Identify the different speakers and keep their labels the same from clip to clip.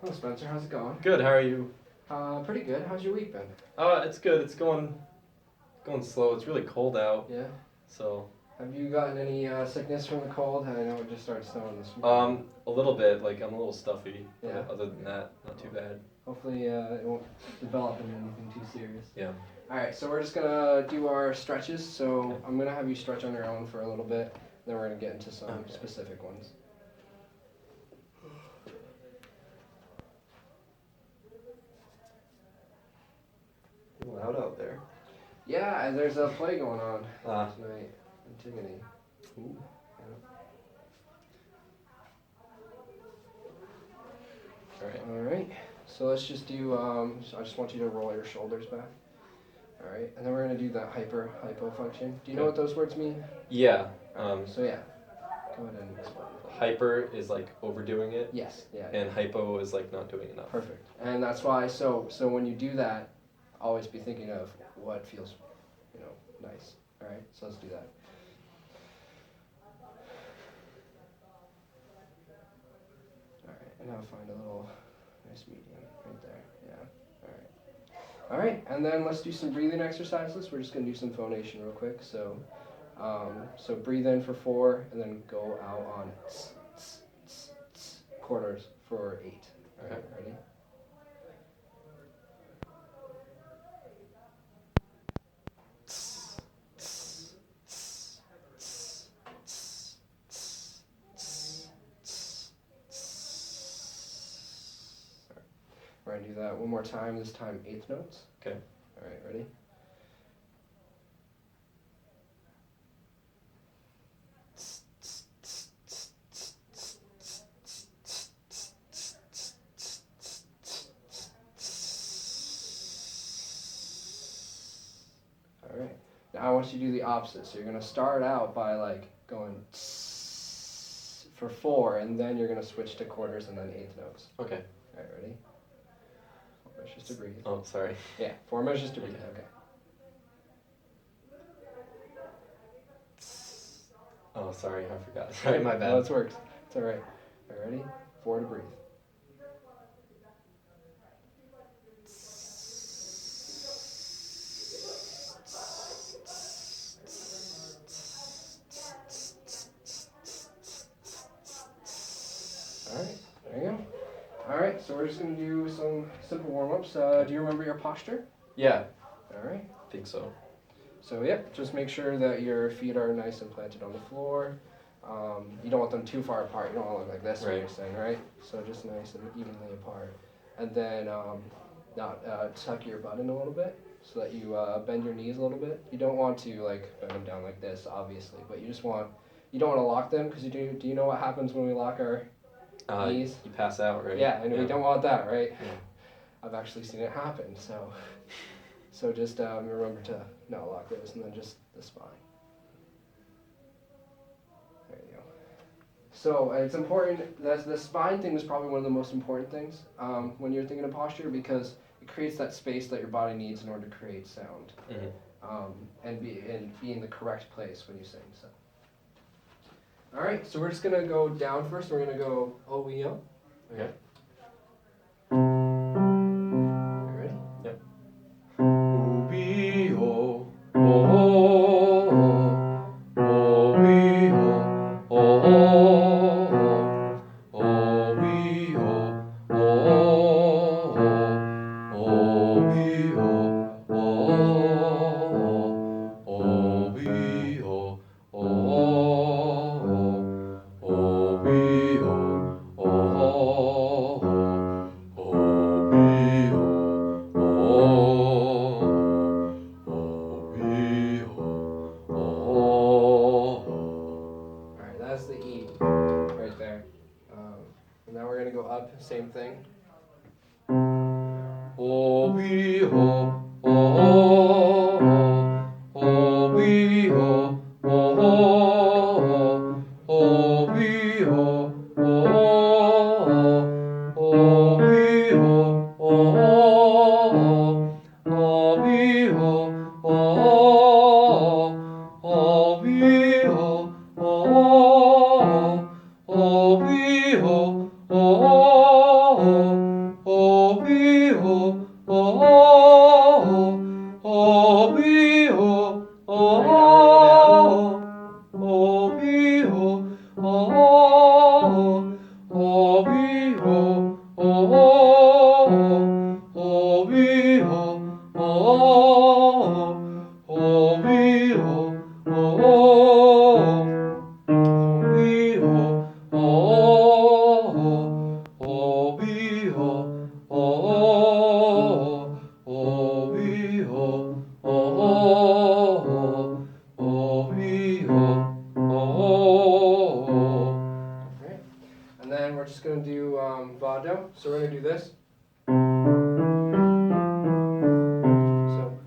Speaker 1: Hello, Spencer. How's it going?
Speaker 2: Good. How are you?
Speaker 1: Pretty good. How's your week been?
Speaker 2: It's good. It's going slow. It's really cold out.
Speaker 1: Yeah.
Speaker 2: So,
Speaker 1: Have you gotten any sickness from the cold? I know it just started snowing this morning.
Speaker 2: a little bit. Like I'm a little stuffy.
Speaker 1: Yeah.
Speaker 2: But other than that, not too bad.
Speaker 1: Hopefully, it won't develop into anything too serious.
Speaker 2: Yeah.
Speaker 1: All right. So we're just gonna do our stretches. So
Speaker 2: Okay.
Speaker 1: I'm gonna have you stretch on your own for a little bit. Then we're gonna get into some
Speaker 2: Okay.
Speaker 1: specific ones.
Speaker 2: Loud out there.
Speaker 1: Yeah, and there's a play going on
Speaker 2: Ah.
Speaker 1: tonight. Antigone.
Speaker 2: Ooh. All right.
Speaker 1: All right. So let's just do. So I just want you to roll your shoulders back. All right, and then we're gonna do that hypo function. Do you know
Speaker 2: Okay.
Speaker 1: what those words mean?
Speaker 2: Yeah.
Speaker 1: So yeah, go ahead and explain.
Speaker 2: Hyper is like overdoing it,
Speaker 1: Yes. Yeah.
Speaker 2: and hypo is like not doing enough.
Speaker 1: Perfect. And that's why. So when you do that, always be thinking of what feels, nice. All right. So let's do that. All right, and now find a little nice medium right there. Yeah. All right. All right, and then let's do some breathing exercises. We're just gonna do some phonation real quick. So, so breathe in for 4, and then go out on quarters for 8. All right, ready? We're gonna do that one more time. This time 8th notes.
Speaker 2: Okay.
Speaker 1: All right, ready? All right. Now I want you to do the opposite. So you're gonna start out by like going for 4, and then you're gonna switch to quarters and then 8th notes.
Speaker 2: Okay.
Speaker 1: All right, ready? 4 measures to breathe.
Speaker 2: Oh, sorry.
Speaker 1: Yeah, 4 measures to breathe. Okay.
Speaker 2: Oh, sorry. I forgot. Sorry, my bad.
Speaker 1: No, it works. It's all right. All right, ready? 4 to breathe. All right, there you go. All right, so we're just gonna do some simple warm-ups. Do you remember your posture?
Speaker 2: Yeah.
Speaker 1: All right.
Speaker 2: I think so.
Speaker 1: So yep, just make sure that your feet are nice and planted on the floor. You don't want them too far apart. You don't want to look like this when
Speaker 2: Right.
Speaker 1: you're sitting, right? So just nice and evenly apart. And then tuck your butt in a little bit so that you bend your knees a little bit. You don't want to like bend them down like this, obviously, but you don't want to lock them because do you know what happens when we lock our knees?
Speaker 2: You pass out, right?
Speaker 1: Yeah, and we don't want that, right?
Speaker 2: Yeah.
Speaker 1: I've actually seen it happen, so just remember to not lock those, and then just the spine. There you go. So it's important, that the spine thing is probably one of the most important things when you're thinking of posture, because it creates that space that your body needs in order to create sound, and be in the correct place when you sing. So. All right, so we're just gonna go down first. We're gonna go OEO.
Speaker 2: Okay.
Speaker 1: You ready?
Speaker 2: Yep. O-B-O, O-O-O, O-B-O, O-O-O, O-B-O, O-O-O, O-B-O, O-O-O, O-B-O,
Speaker 1: Alright, that's the E right there. And now we're gonna go up, same thing. Alright. And then we're just going to do vado. So we're going to do this. So,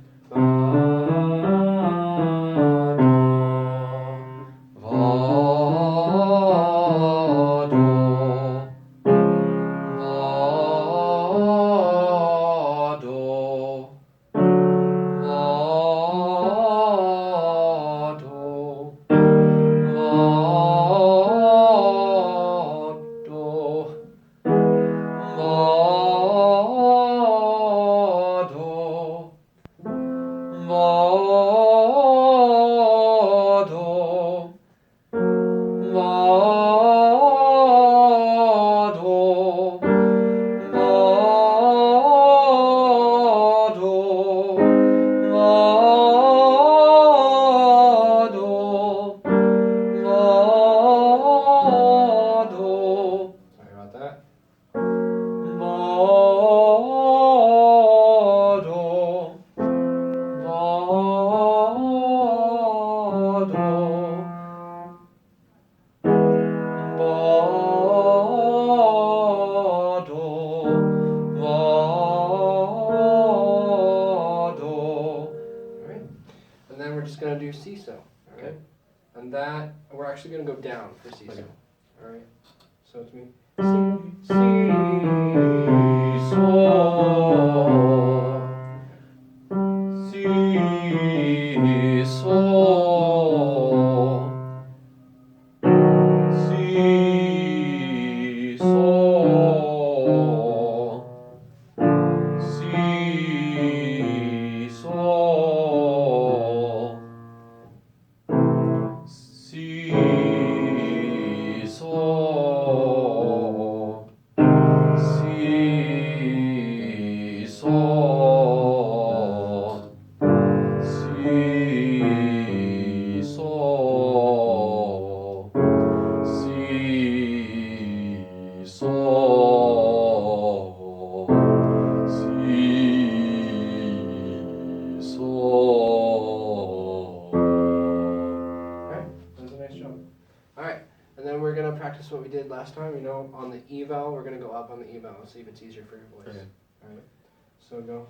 Speaker 1: sorry about that. Alright. And then we're just going to do seesaw. Alright.
Speaker 2: Okay.
Speaker 1: And that, we're actually going to go down for seesaw.
Speaker 2: Okay.
Speaker 1: Alright. So it's me. Alright, that was a nice job. Alright, and then we're going to practice what we did last time. You know, on the eval, we're going to go up on the eval and see if it's easier for your voice.
Speaker 2: Okay.
Speaker 1: Alright, so go.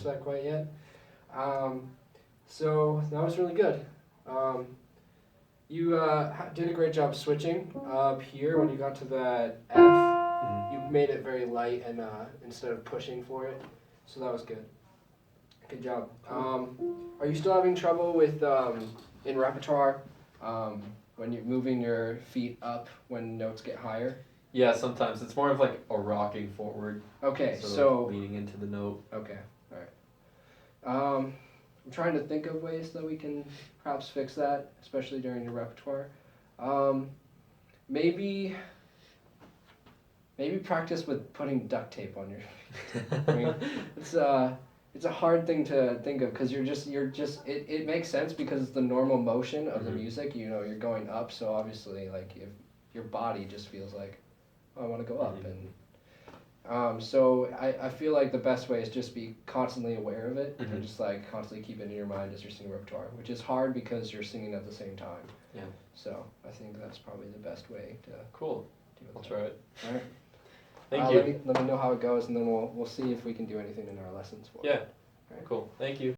Speaker 1: That quite yet. So that was really good. You did a great job switching up here when you got to that F. You made it very light and instead of pushing for it, so that was good. Good job. Are you still having trouble with in repertoire when you're moving your feet up when notes get higher?
Speaker 2: Yeah, sometimes it's more of like a rocking forward.
Speaker 1: Okay,
Speaker 2: sort
Speaker 1: so
Speaker 2: of leaning into the note.
Speaker 1: okay, all right. I'm trying to think of ways that we can perhaps fix that, especially during your repertoire. Maybe practice with putting duct tape on your feet. I mean, it's it's a hard thing to think of because it makes sense because it's the normal motion of the music. You know, you're going up, so obviously, like if your body just feels like, oh, I want to go up, and so I feel like the best way is just be constantly aware of it and just like constantly keep it in your mind as you're singing repertoire, which is hard because you're singing at the same time.
Speaker 2: Yeah.
Speaker 1: So I think that's probably the best way to
Speaker 2: Cool.
Speaker 1: deal
Speaker 2: I'll
Speaker 1: with
Speaker 2: try it.
Speaker 1: All right.
Speaker 2: Thank you.
Speaker 1: Let me know how it goes, and then we'll see if we can do anything in our lessons for it.
Speaker 2: Yeah.
Speaker 1: Right.
Speaker 2: Cool. Thank you.